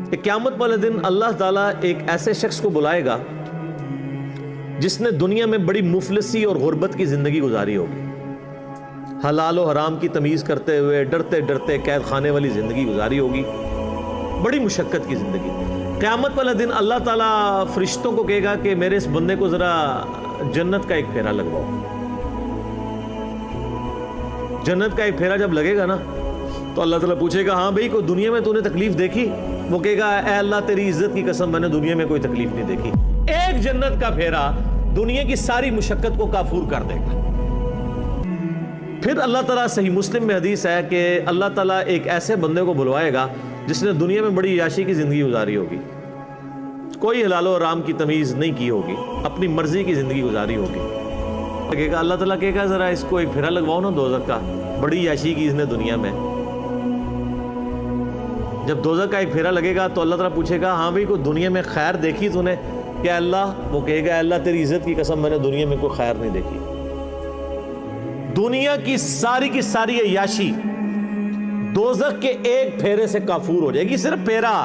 کہ قیامت والے دن اللہ تعالیٰ ایک ایسے شخص کو بلائے گا جس نے دنیا میں بڑی مفلسی اور غربت کی زندگی گزاری ہوگی، حلال و حرام کی تمیز کرتے ہوئے ڈرتے ڈرتے قید خانے والی زندگی گزاری ہوگی، بڑی مشقت کی زندگی۔ قیامت والا دن اللہ تعالیٰ فرشتوں کو کہے گا کہ میرے اس بندے کو ذرا جنت کا ایک پھیرا لگواؤ۔ جنت کا ایک پھیرا جب لگے گا نا تو اللہ تعالیٰ پوچھے گا ہاں بھئی کوئی دنیا میں تو نے تکلیف دیکھی؟ وہ کہے گا اے اللہ تیری عزت کی قسم میں نے دنیا میں کوئی تکلیف نہیں دیکھی۔ ایک جنت کا پھیرا دنیا کی ساری مشقت کو کافور کر دے گا۔ پھر اللہ تعالیٰ، صحیح مسلم میں حدیث ہے کہ اللہ تعالیٰ ایک ایسے بندے کو بلوائے گا جس نے دنیا میں بڑی عیاشی کی زندگی گزاری ہوگی، کوئی حلال و حرام کی تمیز نہیں کی ہوگی، اپنی مرضی کی زندگی گزاری ہوگی۔ کہے گا اللہ تعالیٰ کہے گا ذرا اس کو ایک پھیرا لگواؤ نا دوزخ کا، بڑی عیاشی کی اس نے دنیا میں۔ جب دوزخ کا ایک پھیرا لگے گا تو اللہ تعالیٰ پوچھے گا ہاں بھئی کوئی دنیا میں خیر دیکھی تو نے؟ کہ اللہ، وہ کہے گا اللہ تیری عزت کی قسم میں نے دنیا میں کوئی خیر نہیں دیکھی۔ دنیا کی ساری عیاشی دوزخ کے ایک پھیرے سے کافور ہو جائے گی، صرف پھیرا۔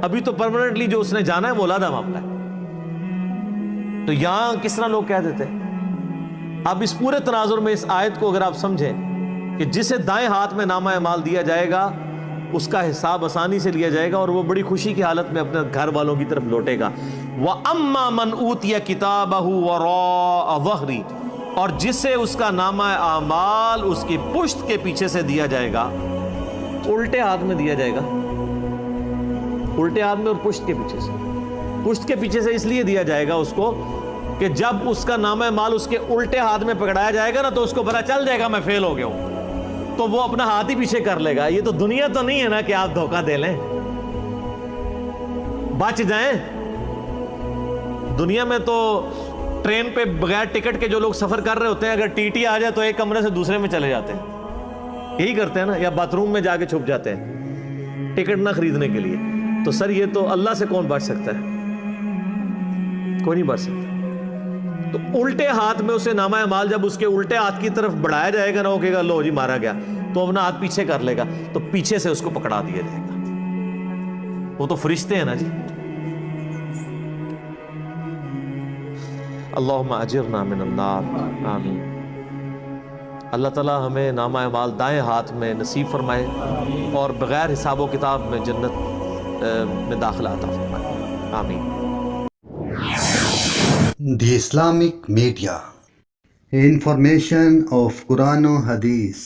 ابھی تو پرماننٹلی جو اس نے جانا ہے وہ علیحدہ معاملہ ہے۔ تو یہاں کس طرح لوگ کہہ دیتے ہیں؟ اب اس پورے تناظر میں اس آیت کو اگر آپ سمجھیں کہ جسے دائیں ہاتھ میں نامہ اعمال دیا جائے گا اس کا حساب آسانی سے لیا جائے گا اور وہ بڑی خوشی کی حالت میں اپنے گھر والوں کی طرف لوٹے گا۔ وَأَمَّا مَنْ أُوتِيَ كِتَابَهُ وَرَاءَ ظَهْرِهِ، اور جسے اس کا نامہ اعمال اس کی پشت کے پیچھے سے دیا جائے گا، الٹے ہاتھ میں دیا جائے گا، الٹے ہاتھ میں اور پشت کے پیچھے سے۔ پشت کے پیچھے سے اس لیے دیا جائے گا اس کو کہ جب اس کا نامہ اعمال اس کے الٹے ہاتھ میں پکڑایا جائے گا نا تو اس کو پتہ چل جائے گا میں فیل ہو گیا ہوں، تو وہ اپنا ہاتھ ہی پیچھے کر لے گا۔ یہ تو دنیا تو نہیں ہے نا کہ آپ دھوکہ دے لیں، بچ جائیں۔ دنیا میں تو ٹرین پہ بغیر ٹکٹ کے جو لوگ سفر کر رہے ہوتے ہیں، اگر ٹی ٹی آ جائے تو ایک کمرے سے دوسرے میں چلے جاتے ہیں، یہی کرتے ہیں نا، یا باتھ روم میں جا کے چھپ جاتے ہیں ٹکٹ نہ خریدنے کے لیے۔ تو سر یہ تو اللہ سے کون بچ سکتا ہے؟ کوئی نہیں بچ سکتا۔ تو الٹے ہاتھ میں اسے نامہ اعمال جب اس کے الٹے ہاتھ کی طرف بڑھایا جائے گا نا، وہ کہے گا لو جی مارا گیا، تو اپنا ہاتھ پیچھے کر لے گا تو پیچھے سے اس کو پکڑا دیا جائے گا۔ وہ تو فرشتے ہیں نا جی۔ اللہم اجرنا من النار، آمین۔ اللہ تعالیٰ ہمیں نامہ اعمال دائیں ہاتھ میں نصیب فرمائے اور بغیر حساب و کتاب میں جنت میں داخلہ عطا فرمائے، آمین۔ The Islamic Media. Information of Quran and Hadith.